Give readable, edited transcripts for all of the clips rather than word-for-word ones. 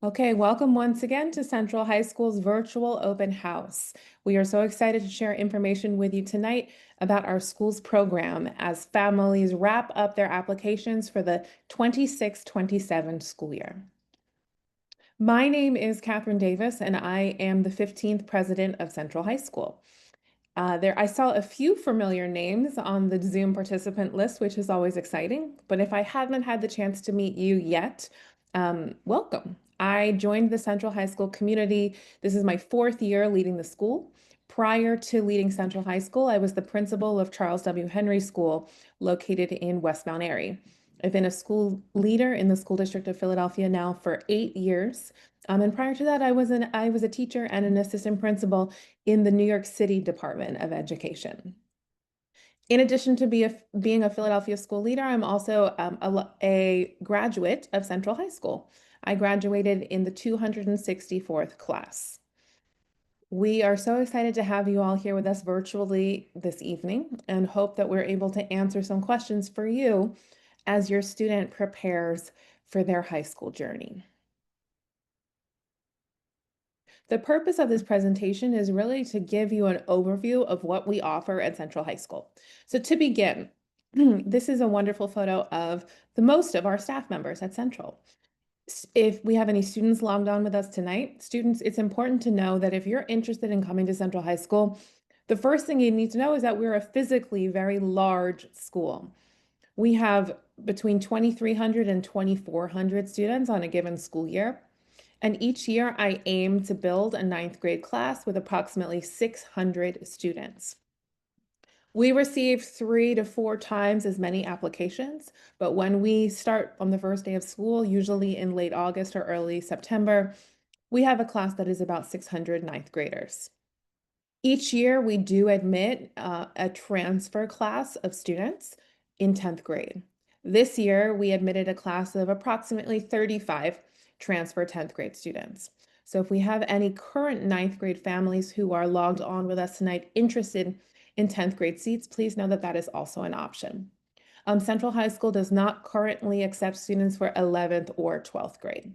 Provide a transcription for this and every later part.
Okay, welcome once again to Central High School's virtual open house. We are so excited to share information with you tonight about our school's program as families wrap up their applications for the 26-27 school year. My name is Catherine Davis, and I am the 15th president of Central High School. I saw a few familiar names on the Zoom participant list, which is always exciting. But if I haven't had the chance to meet you yet, welcome. I joined the Central High School community. This is my fourth year leading the school. Prior to leading Central High School, I was the principal of Charles W. Henry School, located in West Mount Airy. I've been a school leader in the school district of Philadelphia now for 8 years. And prior to that, I was a teacher and an assistant principal in the New York City Department of Education. In addition to being a Philadelphia school leader, I'm also a graduate of Central High School. I graduated in the 264th class. We are so excited to have you all here with us virtually this evening and hope that we're able to answer some questions for you as your student prepares for their high school journey. The purpose of this presentation is really to give you an overview of what we offer at Central High School. So to begin, this is a wonderful photo of the most of our staff members at Central. If we have any students logged on with us tonight, students, it's important to know that if you're interested in coming to Central High School, the first thing you need to know is that we're a physically very large school. We have between 2,300 and 2,400 students on a given school year. And each year I aim to build a ninth grade class with approximately 600 students. We receive 3 to 4 times as many applications, but when we start on the first day of school, usually in late August or early September, we have a class that is about 600 ninth graders. Each year we do admit a transfer class of students in 10th grade. This year we admitted a class of approximately 35 transfer 10th grade students. So if we have any current ninth grade families who are logged on with us tonight interested in 10th grade seats, please know that that is also an option. Central High School does not currently accept students for 11th or 12th grade.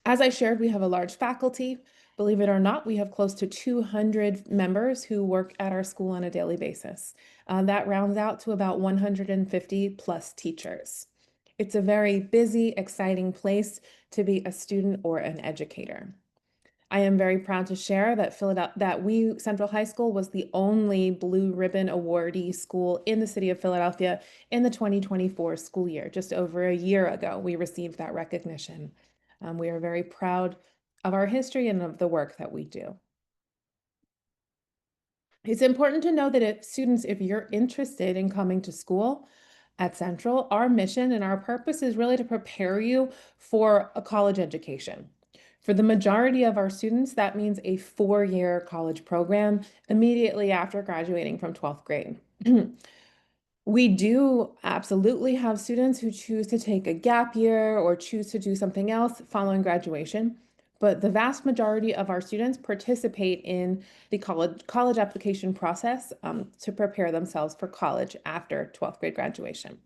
As I shared, we have a large faculty. Believe it or not, we have close to 200 members who work at our school on a daily basis. That rounds out to about 150 plus teachers. It's a very busy, exciting place to be a student or an educator. I am very proud to share that Central High School was the only Blue Ribbon awardee school in the city of Philadelphia in the 2024 school year. Just over a year ago, we received that recognition. We are very proud of our history and of the work that we do. It's important to know that if you're interested in coming to school at Central, our mission and our purpose is really to prepare you for a college education. For the majority of our students, that means a 4-year college program immediately after graduating from 12th grade. We do absolutely have students who choose to take a gap year or choose to do something else following graduation, but the vast majority of our students participate in the college application process to prepare themselves for college after 12th grade graduation.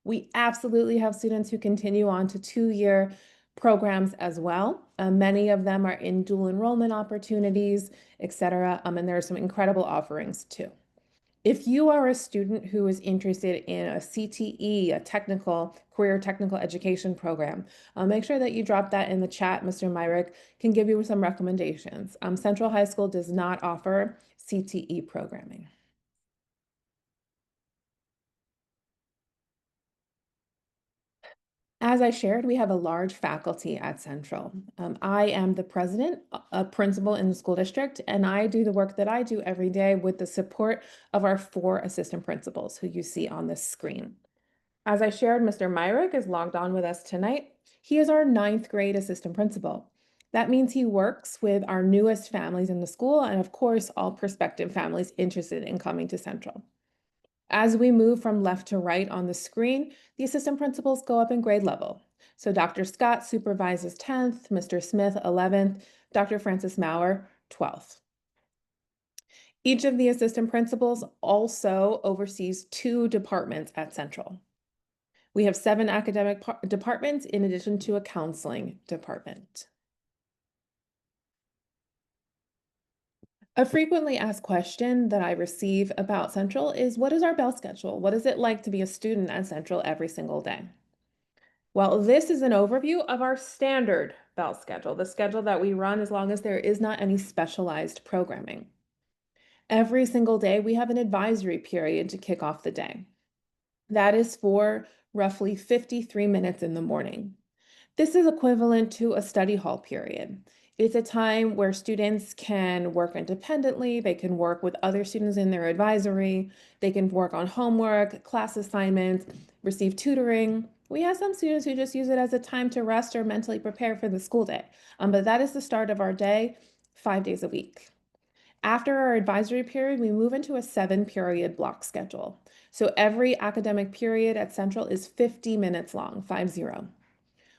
We absolutely have students who continue on to 2-year programs as well. Many of them are in dual enrollment opportunities, etc. And there are some incredible offerings too. If you are a student who is interested in a CTE, a career technical education program, make sure that you drop that in the chat. Mr. Myrick can give you some recommendations. Central High School does not offer CTE programming. As I shared, we have a large faculty at Central. I am the president, a principal in the school district, and I do the work that I do every day with the support of our 4 assistant principals who you see on this screen. As I shared, Mr. Myrick is logged on with us tonight. He is our 9th grade assistant principal. That means he works with our newest families in the school and, of course, all prospective families interested in coming to Central. As we move from left to right on the screen, the assistant principals go up in grade level. So Dr. Scott supervises 10th, Mr. Smith 11th, Dr. Francis Maurer 12th. Each of the assistant principals also oversees 2 departments at Central. We have 7 academic departments in addition to a counseling department. A frequently asked question that I receive about Central is, what is our bell schedule? What is it like to be a student at Central every single day? Well, this is an overview of our standard bell schedule, the schedule that we run as long as there is not any specialized programming. Every single day, we have an advisory period to kick off the day. That is for roughly 53 minutes in the morning. This is equivalent to a study hall period. It's a time where students can work independently, they can work with other students in their advisory, they can work on homework, class assignments, receive tutoring. We have some students who just use it as a time to rest or mentally prepare for the school day. But that is the start of our day, 5 days a week. After our advisory period, we move into a 7-period block schedule. So every academic period at Central is 50 minutes long, 50.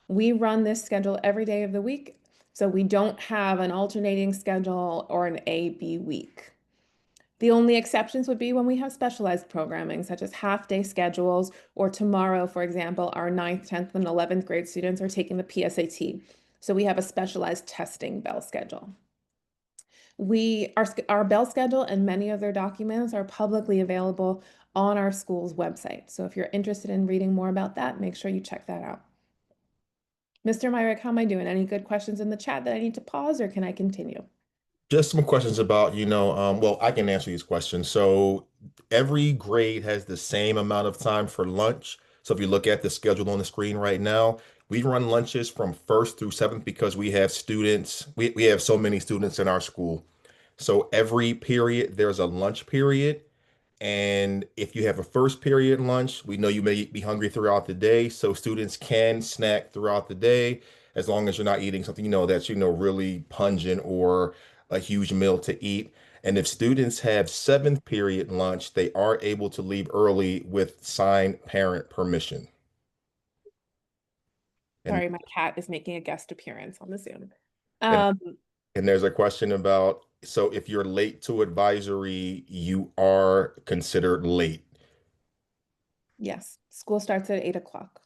We run this schedule every day of the week, so we don't have an alternating schedule or an A-B week. The only exceptions would be when we have specialized programming, such as half-day schedules, or tomorrow, for example, our 9th, 10th, and 11th grade students are taking the PSAT. So we have a specialized testing bell schedule. Our bell schedule and many other documents are publicly available on our school's website. So if you're interested in reading more about that, make sure you check that out. Mr. Myrick, how am I doing? Any good questions in the chat that I need to pause, or can I continue? Just some questions about, well, I can answer these questions. So every grade has the same amount of time for lunch. So if you look at the schedule on the screen right now, we run lunches from first through seventh because we have students, we have so many students in our school. So every period, there's a lunch period. And if you have a first period lunch, we know you may be hungry throughout the day. So students can snack throughout the day as long as you're not eating something, that's, really pungent or a huge meal to eat. And if students have seventh period lunch, they are able to leave early with signed parent permission. And Sorry, my cat is making a guest appearance on the Zoom. and Um, and there's a question about, so if you're late to advisory, you are considered late. yes, school starts at 8 o'clock.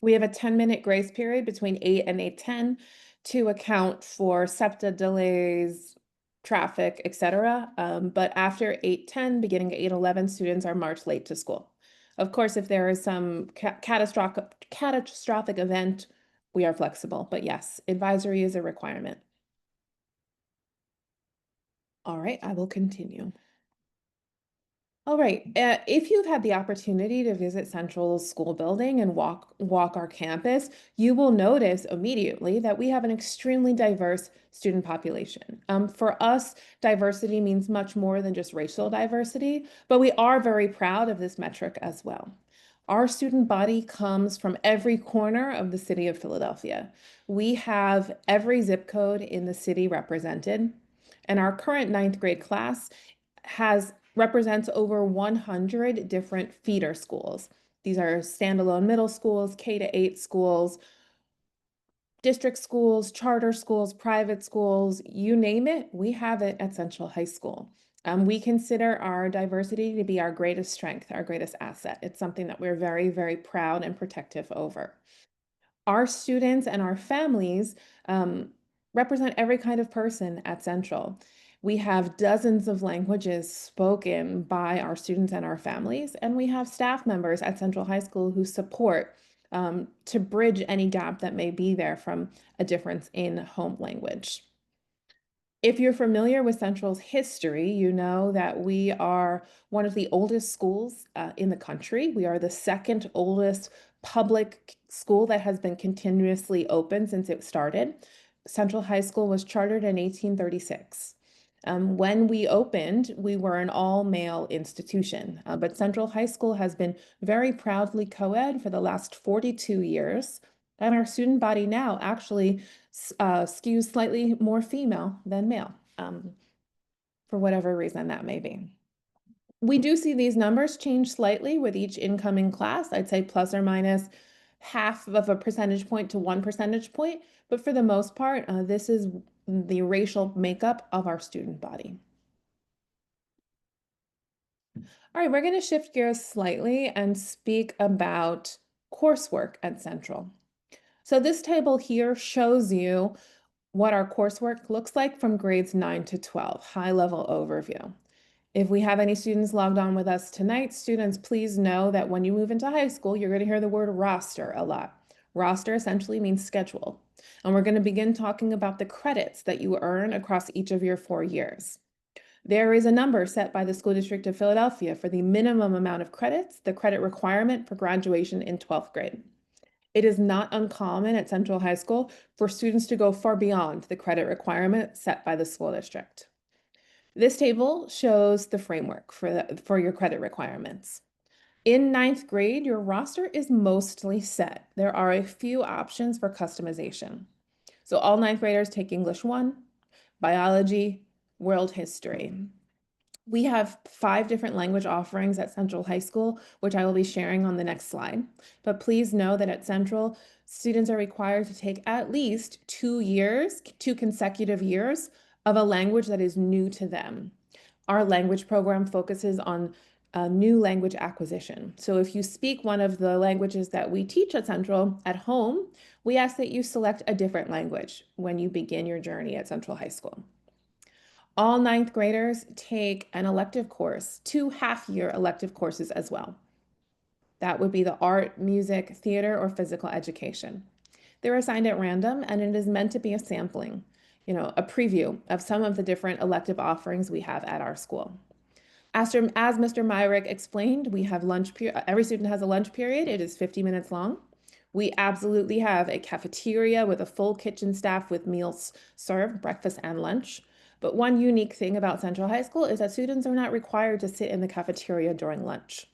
We have a 10-minute grace period between 8 and 8:10 to account for SEPTA delays, traffic, etc. But after 8:10, beginning at 8:11, students are marched late to school. Of course, if there is some catastrophic event, we are flexible. But yes, advisory is a requirement. All right, I will continue. All right. If you've had the opportunity to visit Central's school building and walk our campus, you will notice immediately that we have an extremely diverse student population. For us, diversity means much more than just racial diversity, but we are very proud of this metric as well. Our student body comes from every corner of the city of Philadelphia. We have every zip code in the city represented, and our current 9th grade class has represents over 100 different feeder schools. These are standalone middle schools, K-8 schools, district schools, charter schools, private schools, you name it, we have it at Central High School. We consider our diversity to be our greatest strength, our greatest asset. It's something that we're very, very proud and protective over. Our students and our families represent every kind of person at Central. We have dozens of languages spoken by our students and our families, and we have staff members at Central High School who support to bridge any gap that may be there from a difference in home language. If you're familiar with Central's history, you know that we are one of the oldest schools in the country. We are the second oldest public school that has been continuously open since it started. Central High School was chartered in 1836. When we opened, we were an all-male institution, but Central High School has been very proudly co-ed for the last 42 years. And our student body now actually skews slightly more female than male, for whatever reason that may be. We do see these numbers change slightly with each incoming class. I'd say plus or minus half of a percentage point to 1 percentage point, but for the most part, this is the racial makeup of our student body. All right, we're going to shift gears slightly and speak about coursework at Central. So this table here shows you what our coursework looks like from grades 9 to 12, high-level overview. If we have any students logged on with us tonight, students, please know that when you move into high school, you're going to hear the word roster a lot. Roster essentially means schedule. And we're going to begin talking about the credits that you earn across each of your 4 years. There is a number set by the School District of Philadelphia for the minimum amount of credits, the credit requirement for graduation in 12th grade. It is not uncommon at Central High School for students to go far beyond the credit requirement set by the school district. This table shows the framework for your credit requirements. In 9th grade, your roster is mostly set. There are a few options for customization. So all 9th graders take English 1, biology, world history. We have 5 different language offerings at Central High School, which I will be sharing on the next slide. But please know that at Central, students are required to take at least 2 years, 2 consecutive years of a language that is new to them. Our language program focuses on new language acquisition. So if you speak one of the languages that we teach at Central at home, we ask that you select a different language when you begin your journey at Central High School. All 9th graders take an elective course, 2 half-year elective courses as well. That would be the art, music, theater, or physical education. They're assigned at random, and it is meant to be a sampling, a preview of some of the different elective offerings we have at our school. As Mr. Myrick explained, we have lunch period. Every student has a lunch period. It is 50 minutes long. We absolutely have a cafeteria with a full kitchen staff with meals served, breakfast and lunch. But one unique thing about Central High School is that students are not required to sit in the cafeteria during lunch.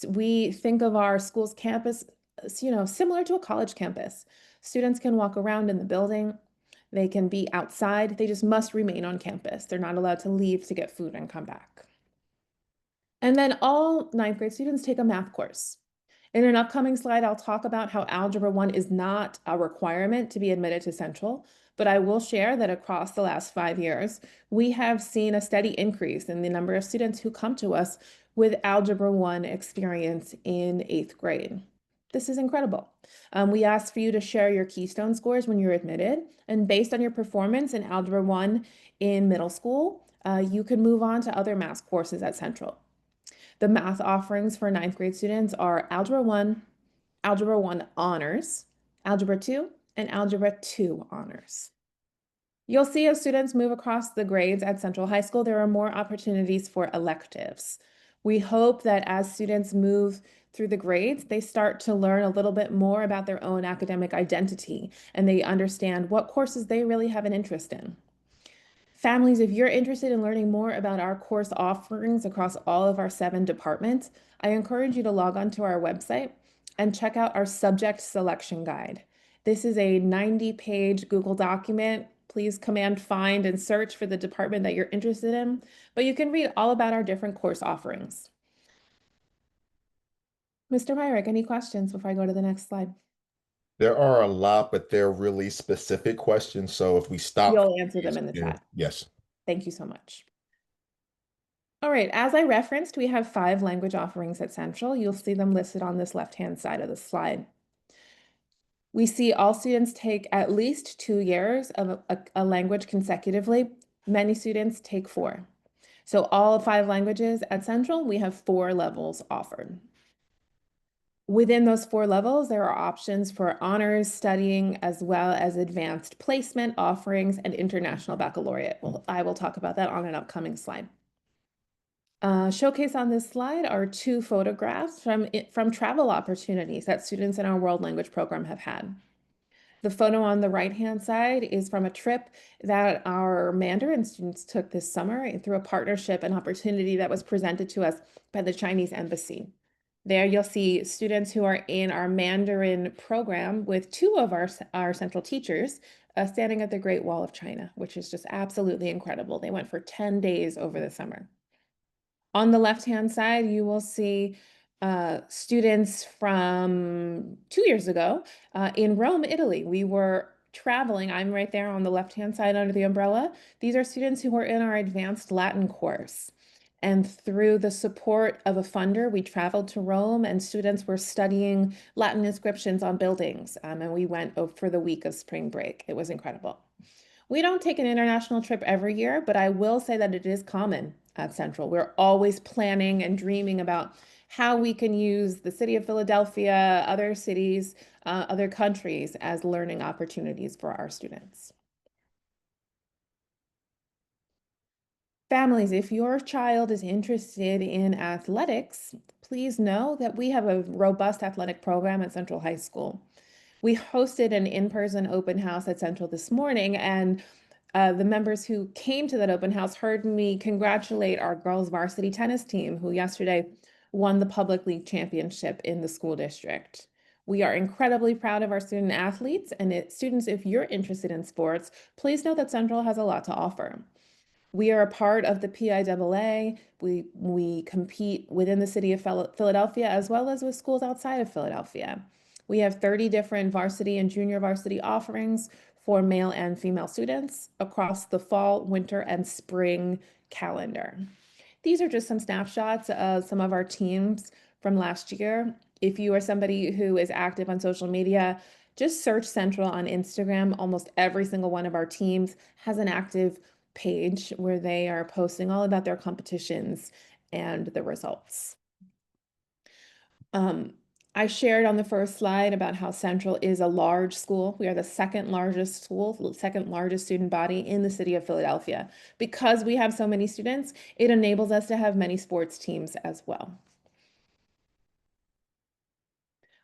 We think of our school's campus, similar to a college campus. Students can walk around in the building. They can be outside. They just must remain on campus. They're not allowed to leave to get food and come back. And then all 9th grade students take a math course. In an upcoming slide, I'll talk about how Algebra 1 is not a requirement to be admitted to Central, but I will share that across the last 5 years, we have seen a steady increase in the number of students who come to us with Algebra 1 experience in 8th grade. This is incredible. We ask for you to share your Keystone scores when you're admitted, and based on your performance in Algebra 1 in middle school, you can move on to other math courses at Central. The math offerings for 9th grade students are Algebra 1, Algebra 1 Honors, Algebra 2, and Algebra 2 Honors. You'll see as students move across the grades at Central High School, there are more opportunities for electives. We hope that as students move through the grades, they start to learn a little bit more about their own academic identity and they understand what courses they really have an interest in. Families, if you're interested in learning more about our course offerings across all of our 7 departments, I encourage you to log on to our website and check out our subject selection guide. This is a 90-page Google document. Please command find and search for the department that you're interested in, but you can read all about our different course offerings. Mr. Myrick, any questions before I go to the next slide? There are a lot, but they're really specific questions. So if we stop, You'll answer them in the chat. yes. Thank you so much. All right, as I referenced, we have 5 language offerings at Central. You'll see them listed on this left-hand side of the slide. We see all students take at least 2 years of a language consecutively. Many students take 4. So all 5 languages at Central, we have 4 levels offered. Within those 4 levels, there are options for honors studying as well as advanced placement offerings and international baccalaureate. Well, I will talk about that on an upcoming slide. Showcase on this slide are 2 photographs from travel opportunities that students in our world language program have had. The photo on the right-hand side is from a trip that our Mandarin students took this summer through a partnership and opportunity that was presented to us by the Chinese Embassy. There you'll see students who are in our Mandarin program with 2 of our central teachers standing at the Great Wall of China, which is just absolutely incredible. They went for 10 days over the summer. On the left-hand side, you will see students from 2 years ago in Rome, Italy. We were traveling. I'm right there on the left-hand side under the umbrella. These are students who were in our advanced Latin course. And through the support of a funder, we traveled to Rome and students were studying Latin inscriptions on buildings. And we went for the week of spring break. It was incredible. We don't take an international trip every year, but I will say that it is common at Central. We're always planning and dreaming about how we can use the city of Philadelphia, other cities, other countries as learning opportunities for our students. Families, if your child is interested in athletics, please know that we have a robust athletic program at Central High School. We hosted an in-person open house at Central this morning, and the members who came to that open house heard me congratulate our girls varsity tennis team, who yesterday won the public league championship in the school district. We are incredibly proud of our student athletes, and students, if you're interested in sports, please know that Central has a lot to offer. We are a part of the PIAA. We compete within the city of Philadelphia as well as with schools outside of Philadelphia. We have 30 different varsity and junior varsity offerings for male and female students across the fall, winter, and spring calendar. These are just some snapshots of some of our teams from last year. If you are somebody who is active on social media, just search Central on Instagram. Almost every single one of our teams has an active page where they are posting all about their competitions and the results. I shared on the first slide about how Central is a large school. We are the second largest school, the second largest student body in the city of Philadelphia. Because we have so many students, it enables us to have many sports teams as well.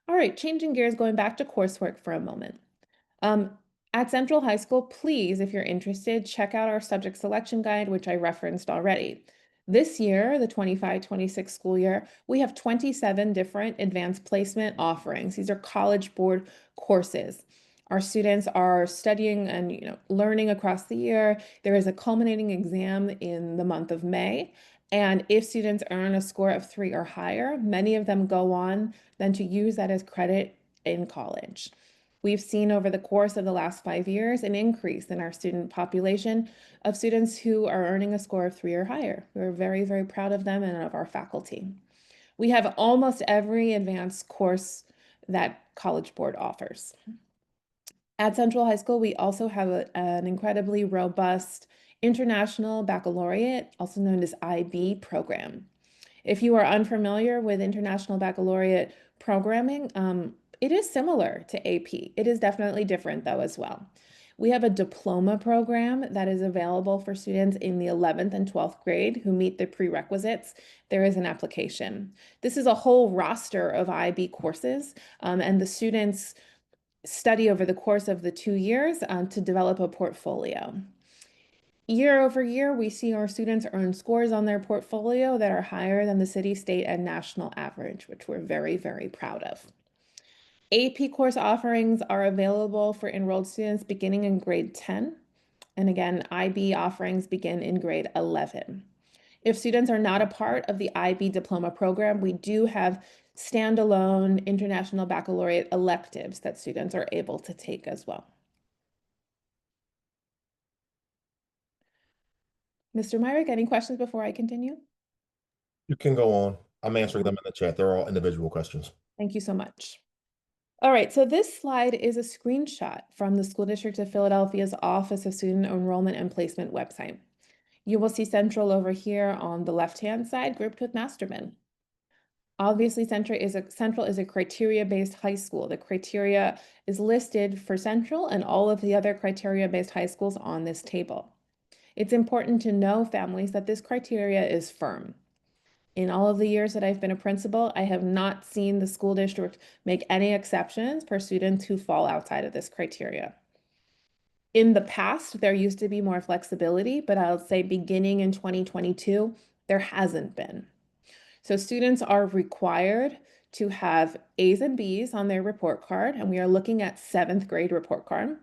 All right, changing gears, going back to coursework for a moment. Um, at Central High School, please, if you're interested, check out our subject selection guide, which I referenced already. This year, the 25-26 school year, we have 27 different advanced placement offerings. These are College Board courses. Our students are studying and learning across the year. There is a culminating exam in the month of May. And if students earn a score of 3 or higher, many of them go on then to use that as credit in college. We've seen over the course of the last 5 years an increase in our student population of students who are earning a score of 3 or higher. We're very, very proud of them and of our faculty. We have almost every advanced course that College Board offers. At Central High School, we also have an incredibly robust International Baccalaureate, also known as IB program. If you are unfamiliar with International Baccalaureate programming, it is similar to AP. It is definitely different though as well. We have a diploma program that is available for students in the 11th and 12th grade who meet the prerequisites. There is an application. This is a whole roster of IB courses, and the students study over the course of the 2 years to develop a portfolio. Year over year, we see our students earn scores on their portfolio that are higher than the city, state, and national average, which we're very, very proud of. AP course offerings are available for enrolled students beginning in grade 10. And again, IB offerings begin in grade 11. If students are not a part of the IB diploma program, we do have standalone International Baccalaureate electives that students are able to take as well. Mr. Myrick, any questions before I continue? You can go on. I'm answering them in the chat. They're all individual questions. Thank you so much. All right, so this slide is a screenshot from the School District of Philadelphia's Office of Student Enrollment and Placement website. You will see Central over here on the left-hand side, grouped with Masterman. Obviously, Central is a criteria-based high school. The criteria is listed for Central and all of the other criteria-based high schools on this table. It's important to know, families, that this criteria is firm. In all of the years that I've been a principal, I have not seen the school district make any exceptions for students who fall outside of this criteria. In the past, there used to be more flexibility, but I'll say beginning in 2022, there hasn't been. So students are required to have A's and B's on their report card, and we are looking at 7th grade report card.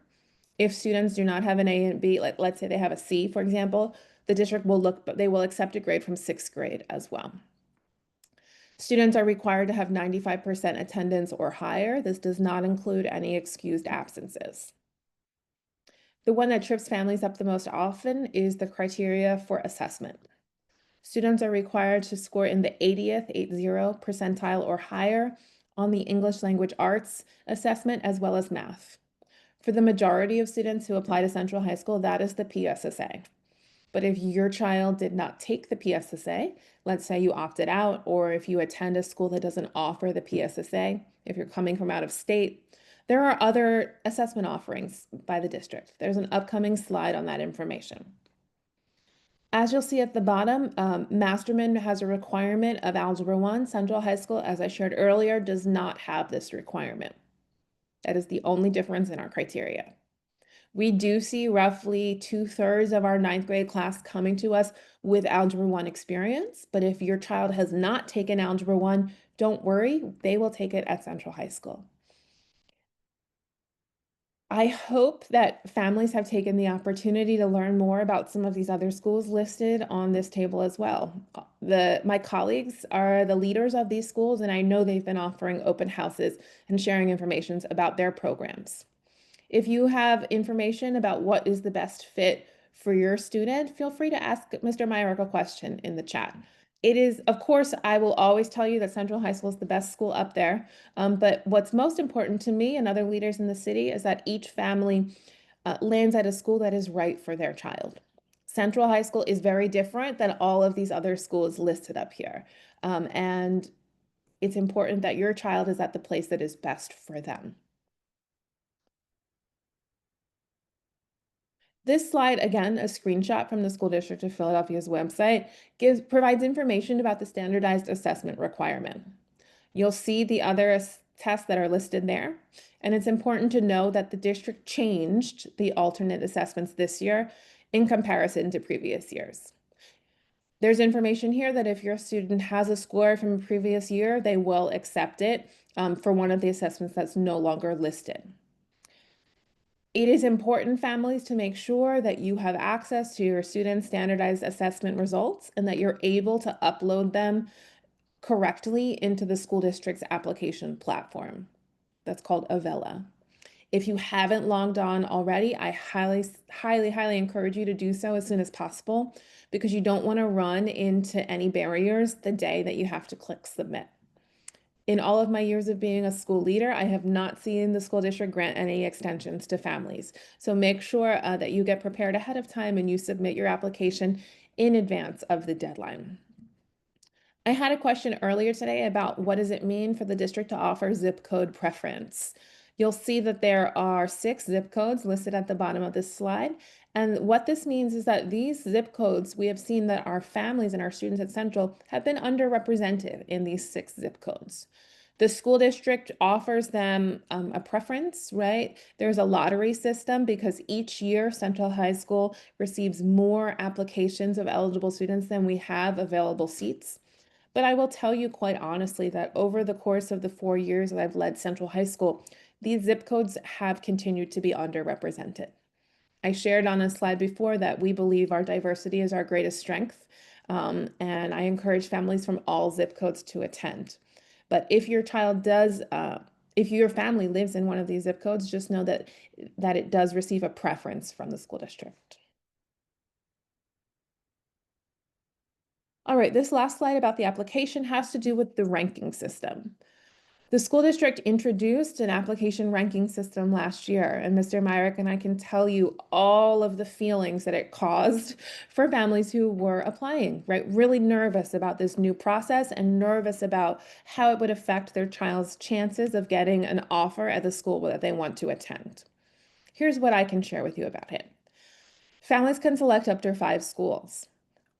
If students do not have an A and B, like let's say they have a C, for example, the district will look, but they will accept a grade from 6th grade as well. Students are required to have 95% attendance or higher. This does not include any excused absences. The one that trips families up the most often is the criteria for assessment. Students are required to score in the 80th, 80 percentile or higher on the English language arts assessment as well as math. For the majority of students who apply to Central High School, that is the PSSA. But if your child did not take the PSSA, let's say you opted out, or if you attend a school that doesn't offer the PSSA, if you're coming from out of state, there are other assessment offerings by the district. There's an upcoming slide on that information. As you'll see at the bottom, Masterman has a requirement of Algebra 1. Central High School, as I shared earlier, does not have this requirement. That is the only difference in our criteria. We do see roughly 2/3 of our ninth grade class coming to us with Algebra 1 experience, but if your child has not taken Algebra 1, don't worry, they will take it at Central High School. I hope that families have taken the opportunity to learn more about some of these other schools listed on this table as well. My colleagues are the leaders of these schools, and I know they've been offering open houses and sharing information about their programs. If you have information about what is the best fit for your student, feel free to ask Mr. Myrick a question in the chat. It is, of course, I will always tell you that Central High School is the best school up there. But what's most important to me and other leaders in the city is that each family lands at a school that is right for their child. Central High School is very different than all of these other schools listed up here. And it's important that your child is at the place that is best for them. This slide, again, a screenshot from the School District of Philadelphia's website, provides information about the standardized assessment requirement. You'll see the other tests that are listed there, and it's important to know that the district changed the alternate assessments this year in comparison to previous years. There's information here that if your student has a score from a previous year, they will accept it for one of the assessments that's no longer listed. It is important, families, to make sure that you have access to your students' standardized assessment results and that you're able to upload them correctly into the school district's application platform. That's called Avella. If you haven't logged on already, I highly encourage you to do so as soon as possible because you don't want to run into any barriers the day that you have to click submit. In all of my years of being a school leader, I have not seen the school district grant any extensions to families. So make sure that you get prepared ahead of time and you submit your application in advance of the deadline. I had a question earlier today about what does it mean for the district to offer zip code preference. You'll see that there are 6 zip codes listed at the bottom of this slide. And what this means is that these zip codes, we have seen that our families and our students at Central have been underrepresented in these 6 zip codes. The school district offers them a preference, right? There's a lottery system because each year Central High School receives more applications of eligible students than we have available seats. But I will tell you quite honestly that over the course of the 4 years that I've led Central High School, these zip codes have continued to be underrepresented. I shared on a slide before that we believe our diversity is our greatest strength, and I encourage families from all zip codes to attend. But if your child does, if your family lives in one of these zip codes, just know that it does receive a preference from the school district. All right, this last slide about the application has to do with the ranking system. The school district introduced an application ranking system last year, and Mr. Myrick and I can tell you all of the feelings that it caused for families who were applying, right? Really nervous about this new process and nervous about how it would affect their child's chances of getting an offer at the school that they want to attend. Here's what I can share with you about it. Families can select up to 5 schools.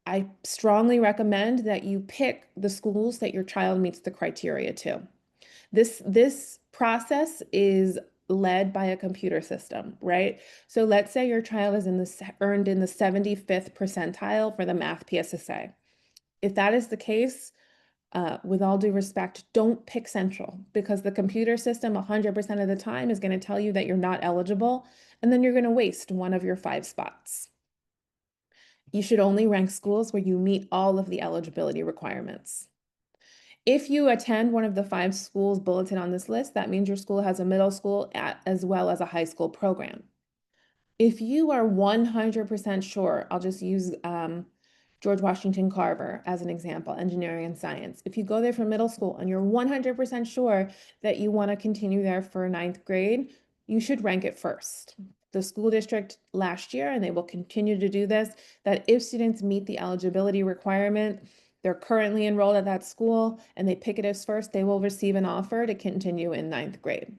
I strongly recommend that you pick the schools that your child meets the criteria to. This process is led by a computer system, right? So let's say your child is earned in the 75th percentile for the math PSSA. If that is the case, with all due respect, don't pick Central because the computer system 100% of the time is going to tell you that you're not eligible, and then you're going to waste one of your 5 spots. You should only rank schools where you meet all of the eligibility requirements. If you attend one of the 5 schools bulleted on this list, that means your school has a middle school as well as a high school program. If you are 100% sure, I'll just use George Washington Carver, as an example, engineering and science. If you go there for middle school and you're 100% sure that you want to continue there for ninth grade, you should rank it first. The school district last year, and they will continue to do this, that if students meet the eligibility requirement, they're currently enrolled at that school, and they pick it as first, they will receive an offer to continue in ninth grade.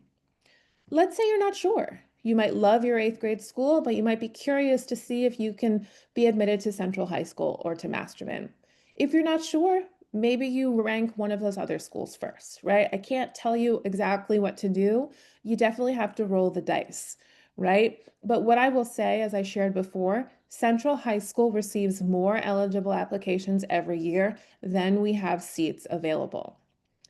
Let's say you're not sure. You might love your eighth grade school, but you might be curious to see if you can be admitted to Central High School or to Masterman. If you're not sure, maybe you rank one of those other schools first, right? I can't tell you exactly what to do. You definitely have to roll the dice, right? But what I will say, as I shared before, Central High School receives more eligible applications every year than we have seats available.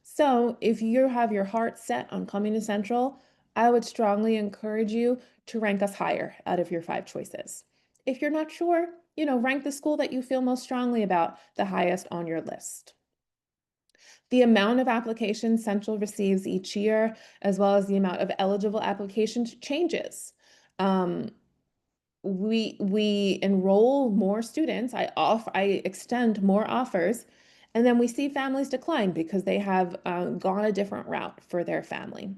So if you have your heart set on coming to Central, I would strongly encourage you to rank us higher out of your 5 choices. If you're not sure, rank the school that you feel most strongly about the highest on your list. The amount of applications Central receives each year, as well as the amount of eligible applications, changes. Um, we enroll more students. I extend more offers, and then we see families decline because they have gone a different route for their family.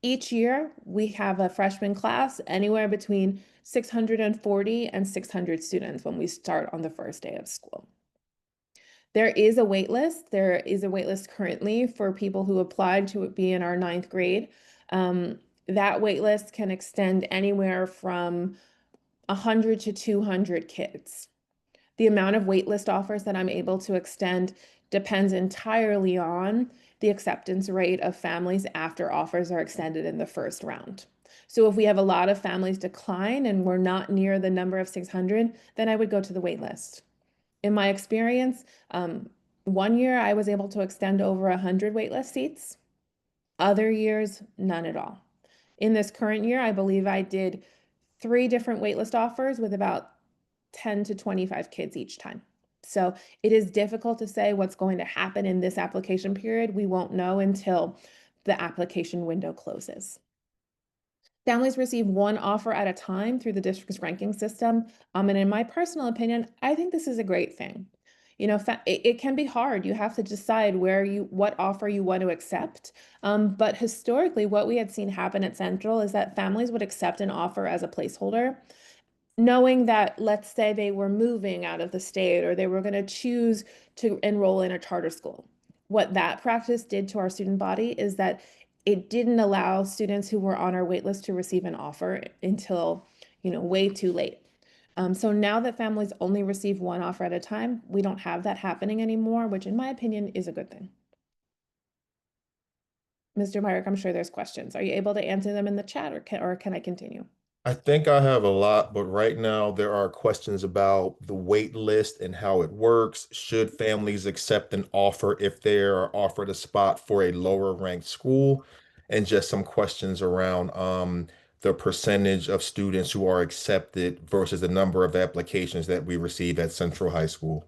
Each year, we have a freshman class anywhere between 640 and 600 students when we start on the first day of school. There is a wait list. There is a wait list currently for people who applied to be in our ninth grade. That wait list can extend anywhere from 100 to 200 kids. The amount of waitlist offers that I'm able to extend depends entirely on the acceptance rate of families after offers are extended in the first round. So if we have a lot of families decline and we're not near the number of 600, then I would go to the waitlist. In my experience, one year I was able to extend over 100 waitlist seats. Other years, none at all. In this current year, I believe I did 3 different waitlist offers with about 10 to 25 kids each time. So it is difficult to say what's going to happen in this application period. We won't know until the application window closes. Families receive one offer at a time through the district's ranking system. And in my personal opinion, I think this is a great thing. It can be hard. You have to decide what offer you want to accept. But historically, what we had seen happen at Central is that families would accept an offer as a placeholder, knowing that, let's say they were moving out of the state or they were going to choose to enroll in a charter school. What that practice did to our student body is that it didn't allow students who were on our wait list to receive an offer until, way too late. So now that families only receive one offer at a time, we don't have that happening anymore, which in my opinion is a good thing. Mr. Myrick, I'm sure there's questions. Are you able to answer them in the chat, or can I continue? I think I have a lot, but right now there are questions about the wait list and how it works. Should families accept an offer if they are offered a spot for a lower ranked school? And just some questions around the percentage of students who are accepted versus the number of applications that we receive at Central High School.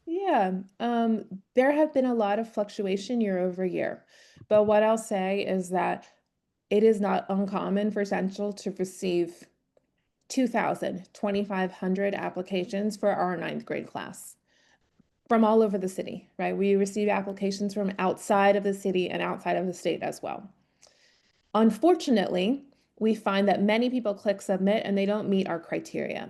Yeah, there have been a lot of fluctuation year over year. But what I'll say is that it is not uncommon for Central to receive 2,000, 2,500 applications for our ninth grade class from all over the city, right? We receive applications from outside of the city and outside of the state as well. Unfortunately, we find that many people click submit and they don't meet our criteria.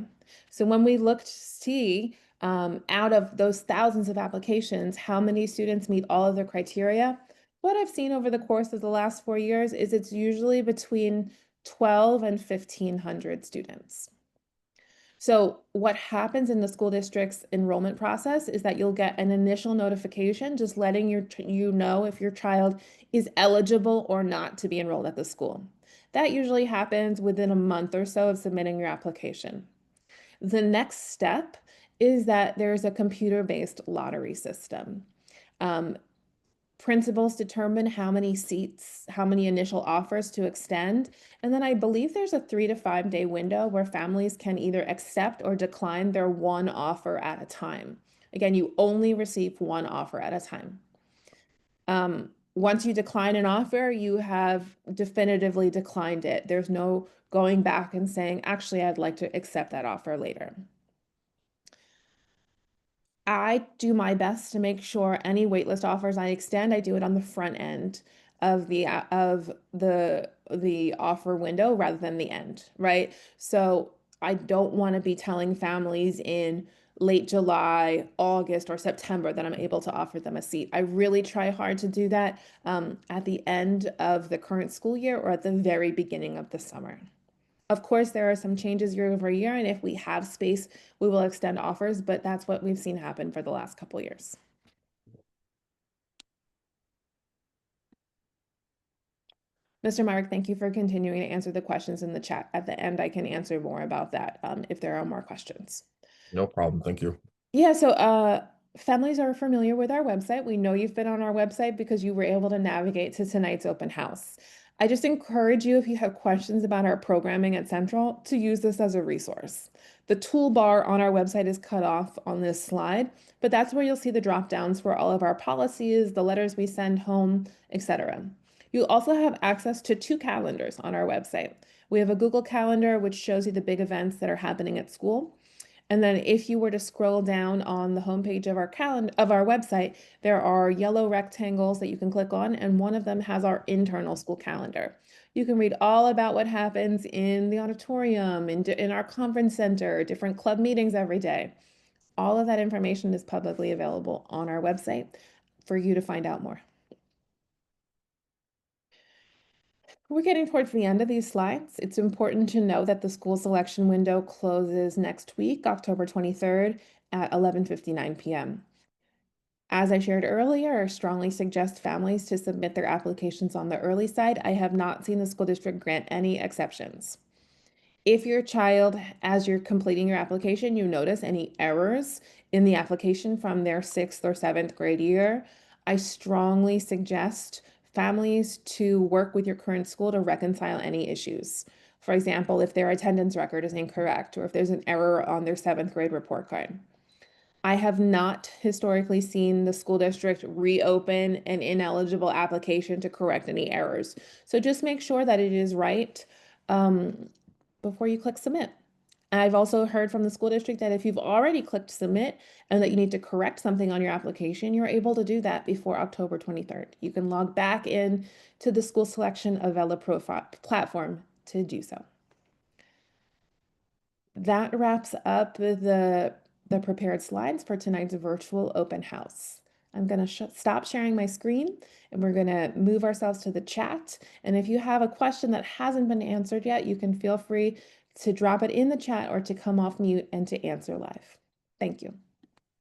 So when we look to see out of those thousands of applications, how many students meet all of their criteria, what I've seen over the course of the last 4 years is it's usually between 12 and 1,500 students. So what happens in the school district's enrollment process is that you'll get an initial notification just letting you know if your child is eligible or not to be enrolled at the school. That usually happens within a month or so of submitting your application. The next step is that there's a computer-based lottery system. Um, Principals determine how many seats, how many initial offers to extend. And then I believe there's a 3 to 5 day window where families can either accept or decline their one offer at a time. Again, you only receive one offer at a time. Once you decline an offer, you have definitively declined it. There's no going back and saying, actually, I'd like to accept that offer later. I do my best to make sure any waitlist offers I extend, I do it on the front end of the offer window rather than the end, right? So I don't want to be telling families in late July, August, or September that I'm able to offer them a seat. I really try hard to do that at the end of the current school year or at the very beginning of the summer. Of course, there are some changes year over year, and if we have space, we will extend offers, but that's what we've seen happen for the last couple years. Mr. Myrick, thank you for continuing to answer the questions in the chat. At the end, I can answer more about that if there are more questions. No problem. Thank you. Yeah, so families are familiar with our website. We know you've been on our website because you were able to navigate to tonight's open house. I just encourage you, if you have questions about our programming at Central, to use this as a resource. The toolbar on our website is cut off on this slide, but that's where you'll see the drop downs for all of our policies, the letters we send home, etc. You also have access to two calendars on our website. We have a Google Calendar, which shows you the big events that are happening at school. And then if you were to scroll down on the homepage of our calendar of our website, there are yellow rectangles that you can click on, and one of them has our internal school calendar. You can read all about what happens in the auditorium, in our conference center, different club meetings every day. All of that information is publicly available on our website for you to find out more. We're getting towards the end of these slides. It's important to know that the school selection window closes next week, October 23rd at 11:59 p.m. As I shared earlier, I strongly suggest families to submit their applications on the early side. I have not seen the school district grant any exceptions. If your child, as you're completing your application, you notice any errors in the application from their sixth or seventh grade year, I strongly suggest families to work with your current school to reconcile any issues. For example, if their attendance record is incorrect or if there's an error on their seventh grade report card. I have not historically seen the school district reopen an ineligible application to correct any errors. So just make sure that it is right um, before you click submit. I've also heard from the school district that if you've already clicked submit and that you need to correct something on your application, you're able to do that before October 23rd. You can log back in to the school selection Avella profile platform to do so. That wraps up the prepared slides for tonight's virtual open house. I'm going to stop sharing my screen and we're going to move ourselves to the chat. And if you have a question that hasn't been answered yet, you can feel free to drop it in the chat or to come off mute and to answer live. Thank you.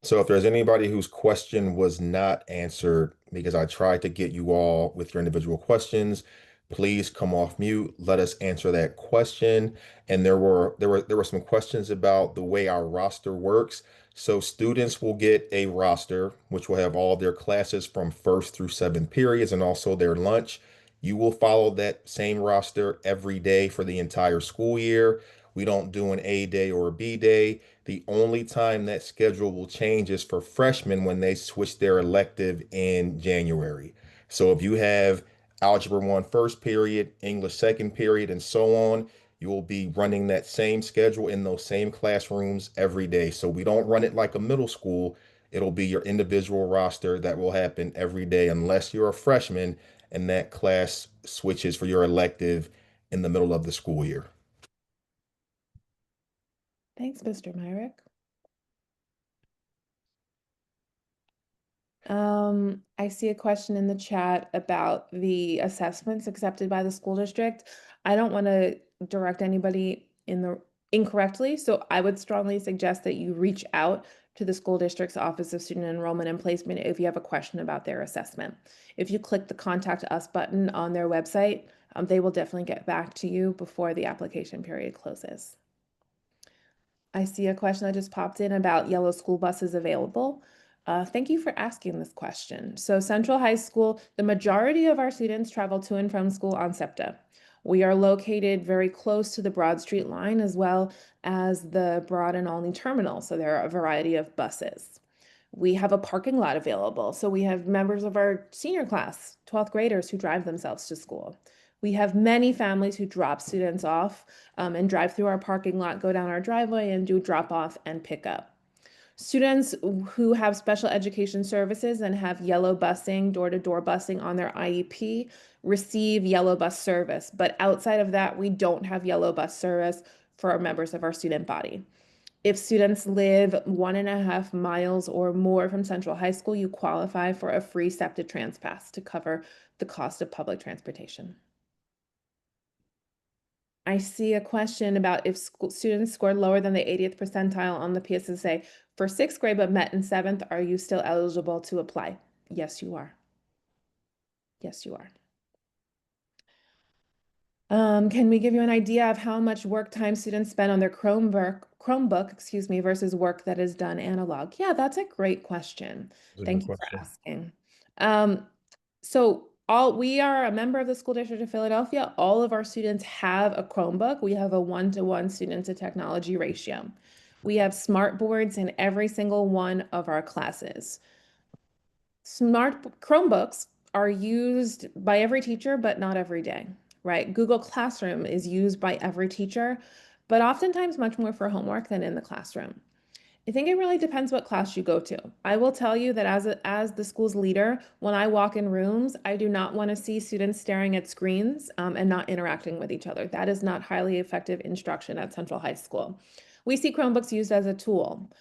So if there's anybody whose question was not answered because I tried to get you all with your individual questions, please come off mute. Let us answer that question. And there were some questions about the way our roster works. So students will get a roster which will have all their classes from first through seventh periods and also their lunch. You will follow that same roster every day for the entire school year. We don't do an A day or a B day. The only time that schedule will change is for freshmen when they switch their elective in January. So if you have Algebra 1 first period, English second period, and so on, you will be running that same schedule in those same classrooms every day. So we don't run it like a middle school. It'll be your individual roster that will happen every day unless you're a freshman and that class switches for your elective in the middle of the school year. Thanks, Mr. Myrick. I see a question in the chat about the assessments accepted by the school district. I don't want to direct anybody in the incorrectly, so I would strongly suggest that you reach out to the school district's Office of Student Enrollment and Placement if you have a question about their assessment. If you click the Contact Us button on their website, they will definitely get back to you before the application period closes. I see a question that just popped in about yellow school buses available. Thank you for asking this question. So Central High School, the majority of our students travel to and from school on SEPTA. We are located very close to the Broad Street line as well as the Broad and Olney Terminal. So there are a variety of buses. We have a parking lot available. So we have members of our senior class, 12th graders who drive themselves to school. We have many families who drop students off and drive through our parking lot, go down our driveway and do drop off and pick up. Students who have special education services and have yellow busing, door-to-door busing on their IEP receive yellow bus service. But outside of that, we don't have yellow bus service for our members of our student body. If students live 1.5 miles or more from Central High School, you qualify for a free SEPTA Trans Pass to cover the cost of public transportation. I see a question about if students scored lower than the 80th percentile on the PSSA for sixth grade but met in seventh, are you still eligible to apply? Yes, you are. Yes, you are. Can we give you an idea of how much work time students spend on their Chromebook, excuse me, versus work that is done analog? Yeah, that's a great question. That's a good Thank you for question. asking. Um, so we are a member of the School District of Philadelphia. All of our students have a Chromebook. We have a 1-to-1 student to technology ratio. We have smart boards in every single one of our classes. Smart Chromebooks are used by every teacher, but not every day, right? Google Classroom is used by every teacher, but oftentimes much more for homework than in the classroom. I think it really depends what class you go to. I will tell you that as the school's leader, when I walk in rooms, I do not want to see students staring at screens and not interacting with each other. That is not highly effective instruction at Central High School. We see Chromebooks used as a tool.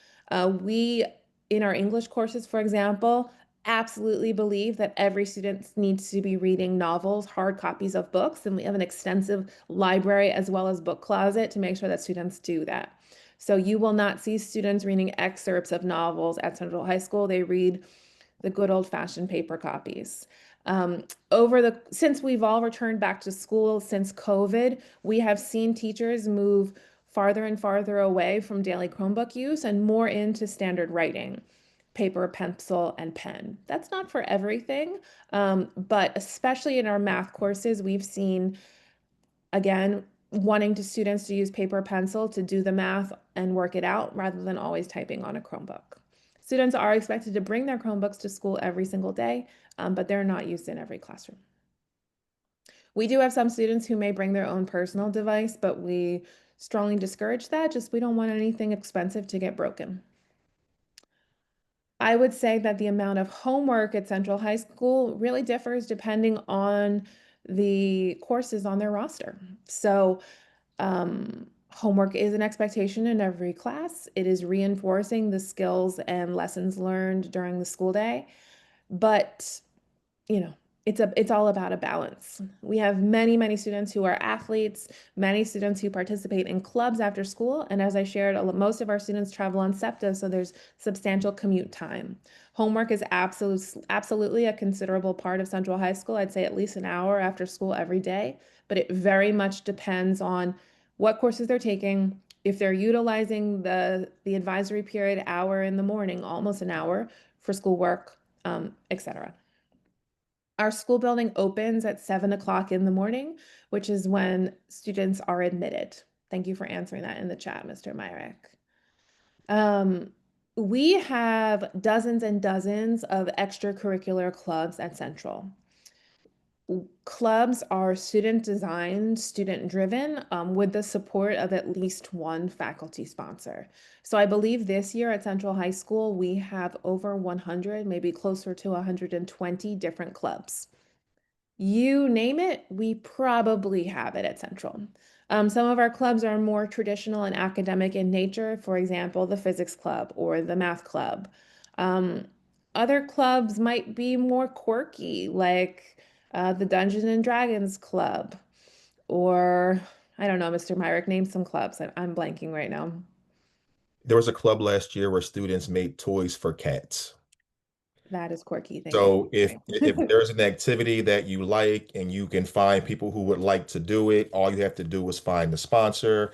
We, in our English courses, for example, absolutely believe that every student needs to be reading novels, hard copies of books, and we have an extensive library as well as book closet to make sure that students do that. So you will not see students reading excerpts of novels at Central High School. They read the good old-fashioned paper copies. Since we've all returned back to school since COVID, we have seen teachers move farther and farther away from daily Chromebook use and more into standard writing, paper, pencil, and pen. That's not for everything, but especially in our math courses, we've seen again, wanting to students to use paper pencil to do the math and work it out rather than always typing on a Chromebook. Students are expected to bring their Chromebooks to school every single day, but they're not used in every classroom. We do have some students who may bring their own personal device, but we strongly discourage that. Just we don't want anything expensive to get broken. I would say that the amount of homework at Central High School really differs depending on the courses on their roster. So homework is an expectation in every class. It is reinforcing the skills and lessons learned during the school day. But you know, it's all about a balance. We have many, many students who are athletes, many students who participate in clubs after school, and as I shared, most of our students travel on SEPTA, so there's substantial commute time. Homework is absolutely a considerable part of Central High School. I'd say at least an hour after school every day, but it very much depends on what courses they're taking, if they're utilizing the advisory period hour in the morning, almost an hour for schoolwork, etc. Our school building opens at 7 o'clock in the morning, which is when students are admitted. Thank you for answering that in the chat, Mr. Myrick. We have dozens and dozens of extracurricular clubs at Central. Clubs are student designed, student driven, with the support of at least one faculty sponsor. So I believe this year at Central High School, we have over 100, maybe closer to 120 different clubs. You name it, we probably have it at Central. Some of our clubs are more traditional and academic in nature, for example, the physics club or the math club. Um, Other clubs might be more quirky, like the Dungeons and Dragons Club, or I don't know, Mr. Myrick, name some clubs. I'm blanking right now. There was a club last year where students made toys for cats. That is quirky. Thank you So for if sharing. there's an activity that you like and you can find people who would like to do it, all you have to do is find the sponsor.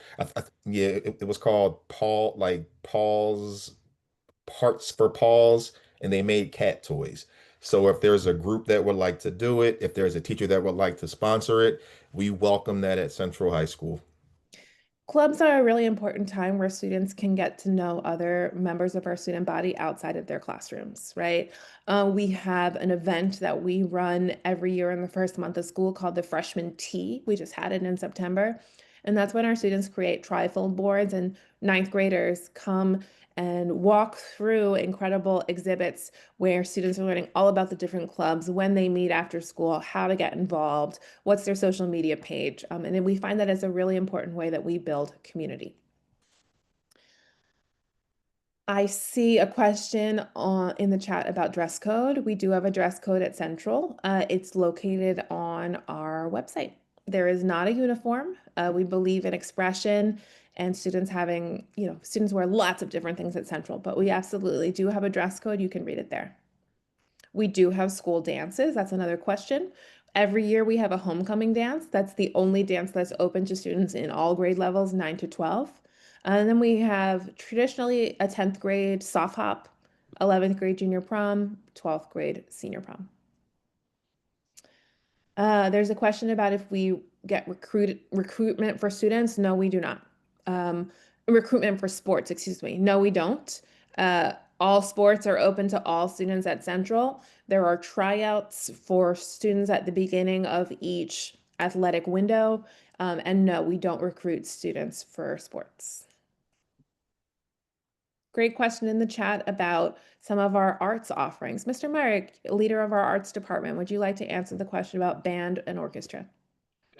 Yeah, it was called Paul's Parts for Paws, and they made cat toys. So if there's a group that would like to do it, if there's a teacher that would like to sponsor it, we welcome that at Central High School. Clubs are a really important time where students can get to know other members of our student body outside of their classrooms, right? We have an event that we run every year in the first month of school called the Freshman Tea. We just had it in September. And that's when our students create trifold boards and ninth graders come and walk through incredible exhibits where students are learning all about the different clubs, when they meet after school, how to get involved, what's their social media page. And then we find that as a really important way that we build community. I see a question in the chat about dress code. We do have a dress code at Central. It's located on our website. There is not a uniform. We believe in expression and students having, students wear lots of different things at Central, but we absolutely do have a dress code. You can read it there. We do have school dances. That's another question. Every year we have a homecoming dance. That's the only dance that's open to students in all grade levels, 9 to 12. And then we have traditionally a 10th grade soft hop, 11th grade junior prom, 12th grade senior prom. There's a question about if we get recruitment for students. No, we do not. Recruitment for sports, excuse me. No, we don't. All sports are open to all students at Central. There are tryouts for students at the beginning of each athletic window. And no, we don't recruit students for sports. Great question in the chat about some of our arts offerings. Mr. Myrick, leader of our arts department, would you like to answer the question about band and orchestra?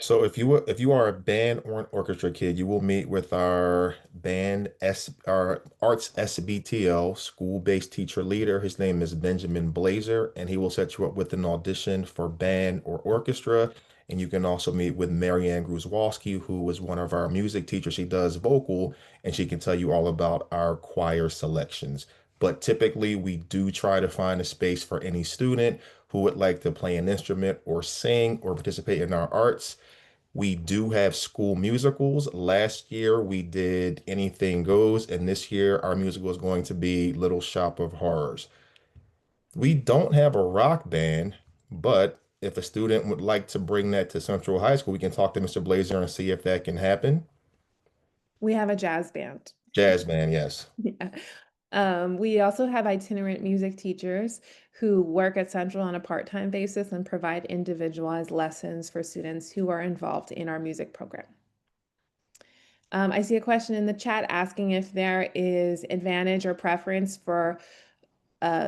So if you are a band or an orchestra kid, you will meet with our arts SBTL school-based teacher leader. His name is Benjamin Blazer, and he will set you up with an audition for band or orchestra. And you can also meet with Marianne Gruzwalski, who is one of our music teachers. She does vocal, and she can tell you all about our choir selections. But typically, we do try to find a space for any student who would like to play an instrument or sing or participate in our arts. We do have school musicals. Last year we did Anything Goes, and this year our musical is going to be Little Shop of Horrors. We don't have a rock band, but if a student would like to bring that to Central High School, we can talk to Mr. Blazer and see if that can happen. We have a jazz band. Jazz band, yes. Yeah. We also have itinerant music teachers who work at Central on a part-time basis and provide individualized lessons for students who are involved in our music program. I see a question in the chat asking if there is advantage or preference for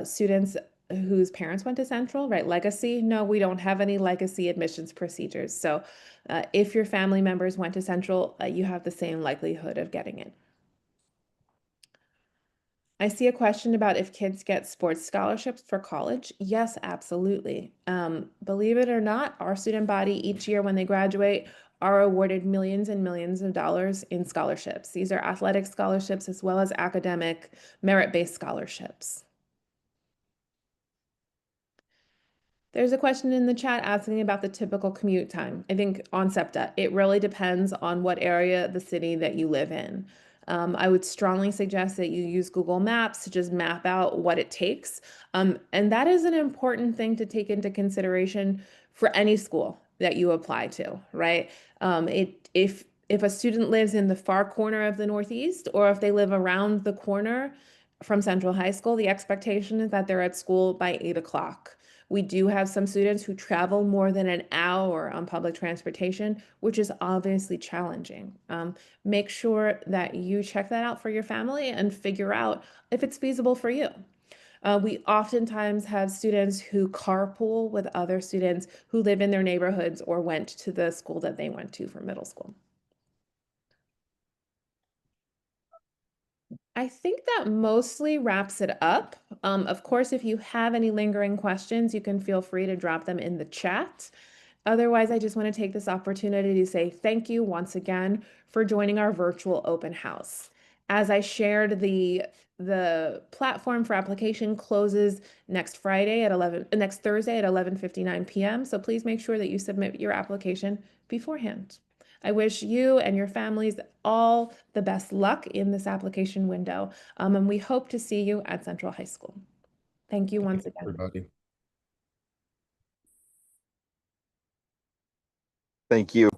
students whose parents went to Central, right? Legacy. No, we don't have any legacy admissions procedures. So if your family members went to Central, you have the same likelihood of getting in. I see a question about if kids get sports scholarships for college. Yes, absolutely. Believe it or not, our student body each year when they graduate are awarded millions and millions of dollars in scholarships. These are athletic scholarships as well as academic merit-based scholarships. There's a question in the chat asking about the typical commute time. I think on SEPTA, it really depends on what area of the city that you live in. I would strongly suggest that you use Google Maps to just map out what it takes. And that is an important thing to take into consideration for any school that you apply to, right? If a student lives in the far corner of the Northeast, or if they live around the corner from Central High School, the expectation is that they're at school by 8 o'clock. We do have some students who travel more than an hour on public transportation, which is obviously challenging. Make sure that you check that out for your family and figure out if it's feasible for you. We oftentimes have students who carpool with other students who live in their neighborhoods or went to the school that they went to for middle school. I think that mostly wraps it up. Of course, if you have any lingering questions, you can feel free to drop them in the chat. Otherwise, I just want to take this opportunity to say thank you once again for joining our virtual open house. As I shared, the platform for application closes next Thursday at 11:59 p.m. So please make sure that you submit your application beforehand. I wish you and your families all the best luck in this application window, and we hope to see you at Central High School. Thank you once again. Everybody. Thank you.